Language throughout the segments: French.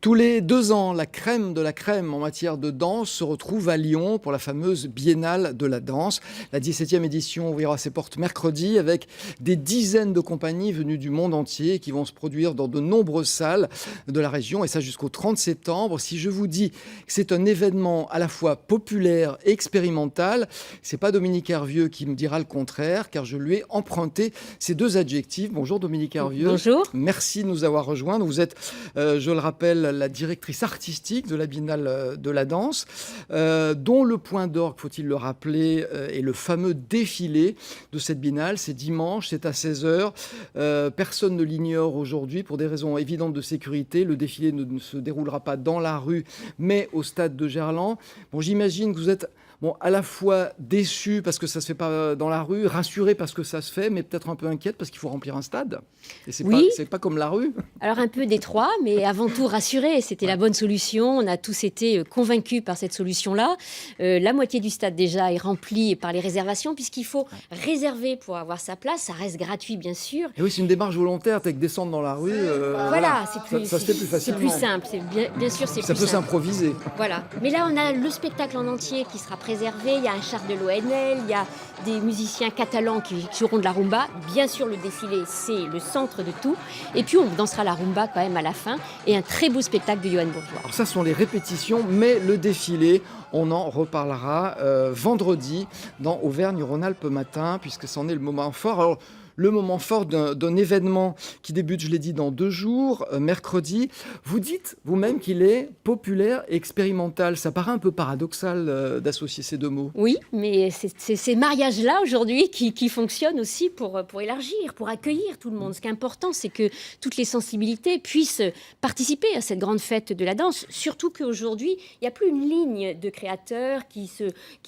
Tous les 2 ans, la crème de la crème en matière de danse se retrouve à Lyon pour la fameuse Biennale de la danse. La 17e édition ouvrira ses portes mercredi avec des dizaines de compagnies venues du monde entier qui vont se produire dans de nombreuses salles de la région, et ça jusqu'au 30 septembre. Si je vous dis que c'est un événement à la fois populaire et expérimental, c'est pas Dominique Hervieux qui me dira le contraire, car je lui ai emprunté ces 2 adjectifs. Bonjour Dominique Hervieux. Bonjour. Merci de nous avoir rejoints. Vous êtes, je le rappelle, la directrice artistique de la Biennale de la danse, dont le point d'orgue, faut-il le rappeler, est le fameux défilé de cette Biennale. C'est dimanche, c'est à 16h. Personne ne l'ignore aujourd'hui pour des raisons évidentes de sécurité. Le défilé ne se déroulera pas dans la rue, mais au stade de Gerland. Bon, j'imagine que vous êtes à la fois déçu parce que ça ne se fait pas dans la rue, rassuré parce que ça se fait, mais peut-être un peu inquiète parce qu'il faut remplir un stade. Et c'est Oui. pas comme la rue. Alors un peu détroit, mais avant tout rassuré. C'était la bonne solution. On a tous été convaincus par cette solution-là. La moitié du stade déjà est remplie par les réservations, puisqu'il faut réserver pour avoir sa place. Ça reste gratuit, bien sûr. Et oui, c'est une démarche volontaire, avec descendre dans la rue. Voilà, c'est plus, ça se fait plus facilement. C'est plus simple. Bien sûr, c'est ça plus peut simple. s'improviser. Voilà. Mais là, on a le spectacle en entier qui sera préservé. Il y a un char de l'ONL, il y a des musiciens catalans qui joueront de la rumba. Bien sûr, le défilé, c'est le centre de tout. Et puis, on dansera la rumba quand même à la fin. Et un très beau spectacle de Johan Bourgeois. Alors ça, ce sont les répétitions, mais le défilé, on en reparlera vendredi dans Auvergne-Rhône-Alpes matin, puisque c'en est le moment fort. Alors, le moment fort d'un événement qui débute, je l'ai dit, dans 2 jours, mercredi. Vous dites vous-même qu'il est populaire et expérimental. Ça paraît un peu paradoxal d'associer ces 2 mots. Oui, mais c'est ces mariages-là aujourd'hui qui fonctionnent aussi pour élargir, pour accueillir tout le monde. Ce qui est important, c'est que toutes les sensibilités puissent participer à cette grande fête de la danse. Surtout qu'aujourd'hui, il n'y a plus une ligne de créateurs qui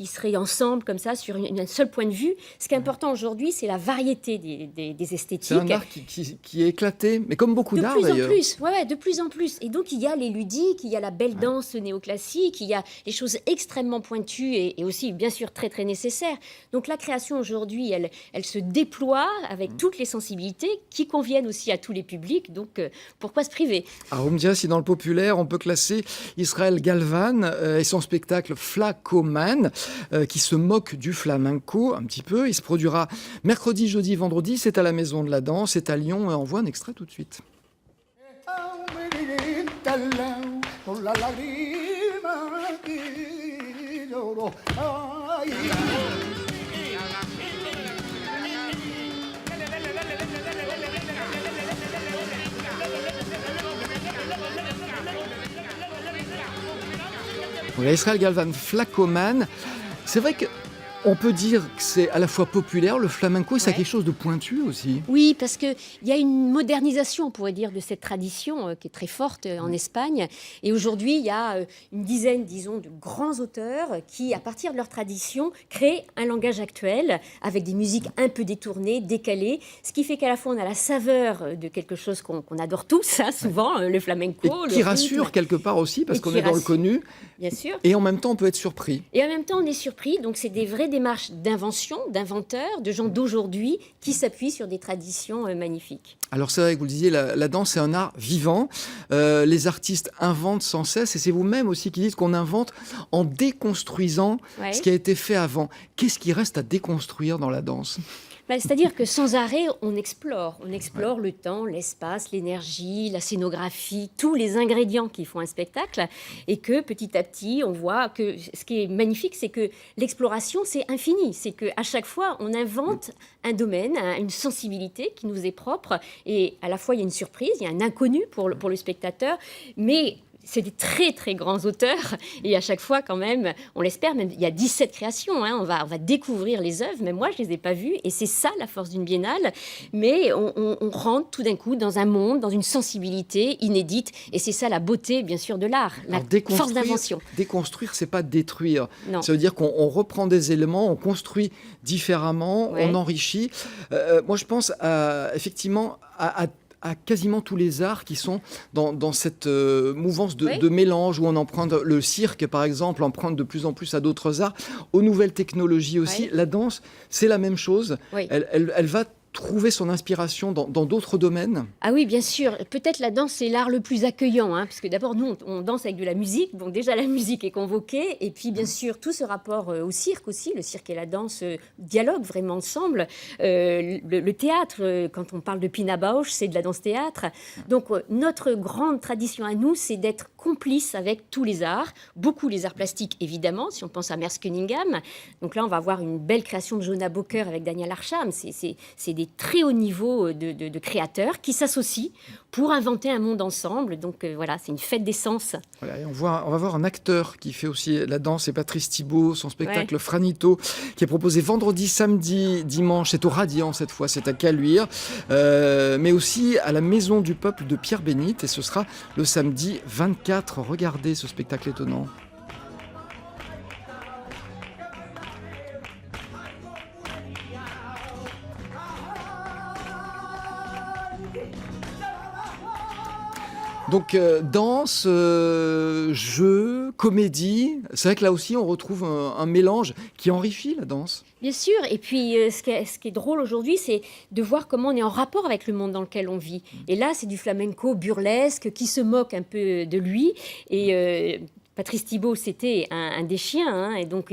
seraient ensemble comme ça sur un seul point de vue. Ce qui est important aujourd'hui, c'est la variété des esthétiques. C'est un art qui est éclaté, mais comme beaucoup d'art d'ailleurs. De plus en plus. Et donc, il y a les ludiques, il y a la belle danse néoclassique, il y a les choses extrêmement pointues et aussi, bien sûr, très, très nécessaires. Donc, la création aujourd'hui, elle se déploie avec toutes les sensibilités qui conviennent aussi à tous les publics. Donc, pourquoi se priver ? Alors, vous me direz si dans le populaire, on peut classer Israël Galvan et son spectacle Flaccoman, qui se moque du flamenco un petit peu. Il se produira mercredi, jeudi, vendredi. C'est à la Maison de la Danse, c'est à Lyon, et on voit un extrait tout de suite. Voilà, Israël Galvan, Flaccoman. C'est vrai que on peut dire que c'est à la fois populaire, le flamenco, et ça a quelque chose de pointu aussi. Oui, parce qu'il y a une modernisation, on pourrait dire, de cette tradition qui est très forte en Espagne. Et aujourd'hui, il y a une dizaine, disons, de grands auteurs qui, à partir de leur tradition, créent un langage actuel avec des musiques un peu détournées, décalées. Ce qui fait qu'à la fois, on a la saveur de quelque chose qu'on adore tous, souvent, le flamenco. Et qui rassure quelque part aussi, parce qu'on est dans le connu. Bien sûr. Et en même temps, on peut être surpris. Et en même temps, on est surpris. Donc, c'est des vraies démarches d'invention, d'inventeurs, de gens d'aujourd'hui qui s'appuient sur des traditions magnifiques. Alors, c'est vrai que vous le disiez, la danse, c'est un art vivant. Les artistes inventent sans cesse. Et c'est vous-même aussi qui dites qu'on invente en déconstruisant ce qui a été fait avant. Qu'est-ce qui reste à déconstruire dans la danse ? C'est-à-dire que sans arrêt, on explore le temps, l'espace, l'énergie, la scénographie, tous les ingrédients qui font un spectacle, et que petit à petit, on voit que ce qui est magnifique, c'est que l'exploration, c'est infini. C'est qu'à chaque fois, on invente un domaine, une sensibilité qui nous est propre, et à la fois, il y a une surprise, il y a un inconnu pour le spectateur, mais c'est des très, très grands auteurs. Et à chaque fois, quand même, on l'espère, même, il y a 17 créations. On va découvrir les œuvres. Même moi, je ne les ai pas vues. Et c'est ça, la force d'une biennale. Mais on rentre tout d'un coup dans un monde, dans une sensibilité inédite. Et c'est ça, la beauté, bien sûr, de l'art. La force d'invention. Déconstruire, ce n'est pas détruire. Non. Ça veut dire qu'on reprend des éléments, on construit différemment, on enrichit. Moi, je pense effectivement à quasiment tous les arts qui sont dans cette mouvance de mélange, où on emprunte le cirque, par exemple, emprunte de plus en plus à d'autres arts, aux nouvelles technologies aussi. La danse, c'est la même chose. Elle va trouver son inspiration dans d'autres domaines? Ah oui, bien sûr. Peut-être la danse, c'est l'art le plus accueillant, hein, parce que d'abord, nous, on danse avec de la musique. Donc déjà, la musique est convoquée. Et puis, bien sûr, tout ce rapport au cirque aussi. Le cirque et la danse dialoguent vraiment ensemble. Le théâtre, quand on parle de Pina Bausch, c'est de la danse-théâtre. Donc, notre grande tradition à nous, c'est d'être complice avec tous les arts. Beaucoup les arts plastiques, évidemment, si on pense à Merce Cunningham. Donc là, on va voir une belle création de Jonah Boker avec Daniel Arsham. C'est des très hauts niveaux de créateurs qui s'associent pour inventer un monde ensemble. Donc voilà, c'est une fête des sens. Voilà, et on va voir un acteur qui fait aussi la danse, c'est Patrice Thibault, son spectacle Franito, qui est proposé vendredi, samedi, dimanche. C'est au Radiant cette fois, c'est à Caluire, mais aussi à la Maison du Peuple de Pierre Bénite, et ce sera le samedi 24. Regardez ce spectacle étonnant. Donc danse, jeu, comédie, c'est vrai que là aussi on retrouve un mélange qui enrichit la danse. Bien sûr, et puis ce qui est drôle aujourd'hui, c'est de voir comment on est en rapport avec le monde dans lequel on vit. Et là, c'est du flamenco burlesque qui se moque un peu de lui. Et Patrice Thibault, c'était un des chiens, hein, et donc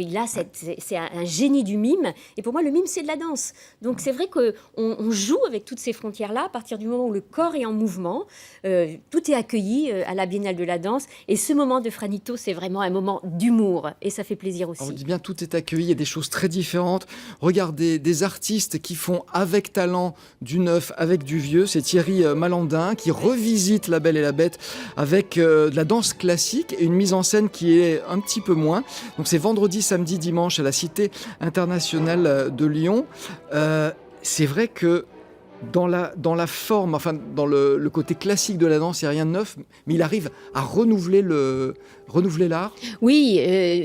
c'est un génie du mime. Et pour moi, le mime, c'est de la danse. Donc c'est vrai qu'on joue avec toutes ces frontières-là à partir du moment où le corps est en mouvement. Tout est accueilli à la Biennale de la danse. Et ce moment de Franito, c'est vraiment un moment d'humour. Et ça fait plaisir aussi. On dit bien, tout est accueilli, il y a des choses très différentes. Regardez, des artistes qui font avec talent du neuf, avec du vieux. C'est Thierry Malandin qui revisite La Belle et la Bête avec de la danse classique et une mise en scène qui est un petit peu moins. Donc c'est vendredi, samedi, dimanche à la Cité internationale de Lyon. C'est vrai que dans la forme, enfin dans le côté classique de la danse, il n'y a rien de neuf, mais il arrive à renouveler l'art. Oui,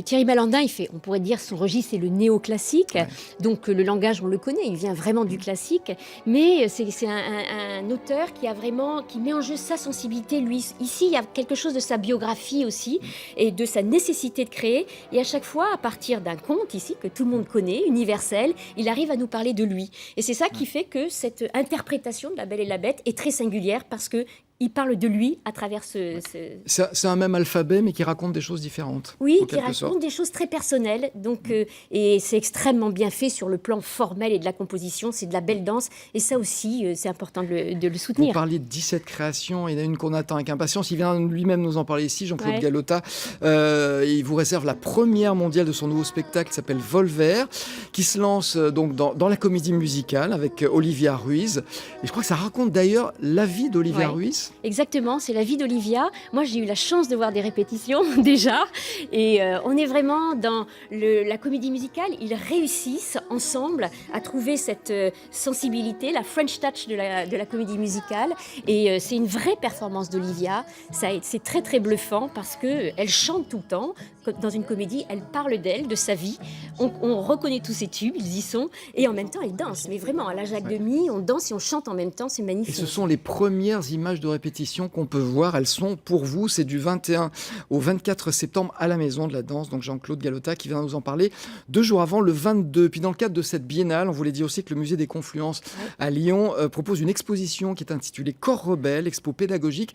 Thierry Malandin, on pourrait dire son registre, c'est le néoclassique. Ouais. Donc le langage, on le connaît, il vient vraiment du classique. Mais c'est un auteur qui met en jeu sa sensibilité. Lui, ici, il y a quelque chose de sa biographie aussi et de sa nécessité de créer. Et à chaque fois, à partir d'un conte ici, que tout le monde connaît, universel, il arrive à nous parler de lui. Et c'est ça qui fait que cette interprétation de La Belle et la Bête est très singulière parce que il parle de lui à travers C'est un même alphabet, mais qui raconte des choses différentes. Oui, qui raconte des choses très personnelles. Donc, et c'est extrêmement bien fait sur le plan formel et de la composition. C'est de la belle danse. Et ça aussi, c'est important de le soutenir. Vous parliez de 17 créations. Il y en a une qu'on attend avec impatience. Il vient lui-même nous en parler ici, Jean-Claude Galota. Il vous réserve la première mondiale de son nouveau spectacle qui s'appelle Volver, qui se lance donc dans la comédie musicale avec Olivia Ruiz. Et je crois que ça raconte d'ailleurs la vie d'Olivia Ruiz. Exactement, c'est la vie d'Olivia. Moi, j'ai eu la chance de voir des répétitions déjà. Et on est vraiment dans la comédie musicale. Ils réussissent ensemble à trouver cette sensibilité, la French touch de la comédie musicale. Et c'est une vraie performance d'Olivia. C'est très, très bluffant parce qu'elle chante tout le temps. Dans une comédie, elle parle d'elle, de sa vie. On reconnaît tous ses tubes, ils y sont. Et en même temps, elle danse. Mais vraiment, à la Jacques Demy, on danse et on chante en même temps. C'est magnifique. Et ce sont les premières images de répétition qu'on peut voir. Elles sont pour vous. C'est du 21 au 24 septembre à la Maison de la Danse. Donc Jean-Claude Galota qui vient nous en parler 2 jours avant, le 22. Puis dans le cadre de cette biennale, on voulait dire aussi que le Musée des Confluences à Lyon propose une exposition qui est intitulée Corps rebelle, expo pédagogique,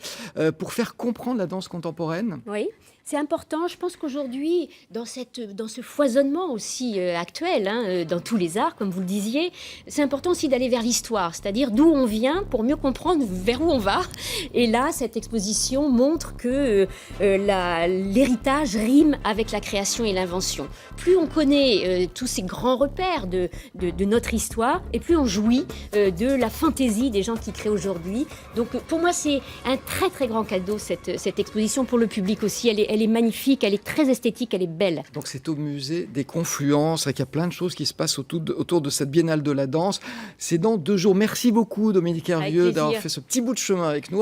pour faire comprendre la danse contemporaine. Oui. C'est important, je pense qu'aujourd'hui, dans ce foisonnement aussi actuel, dans tous les arts, comme vous le disiez, c'est important aussi d'aller vers l'histoire, c'est-à-dire d'où on vient pour mieux comprendre vers où on va. Et là, cette exposition montre que l'héritage rime avec la création et l'invention. Plus on connaît tous ces grands repères de notre histoire, et plus on jouit de la fantaisie des gens qui créent aujourd'hui. Donc pour moi, c'est un très très grand cadeau, cette exposition pour le public aussi. Elle est magnifique, elle est très esthétique, elle est belle. Donc c'est au Musée des Confluences, il y a plein de choses qui se passent autour de cette Biennale de la danse. C'est dans 2 jours. Merci beaucoup Dominique Hervieux d'avoir fait ce petit bout de chemin avec nous.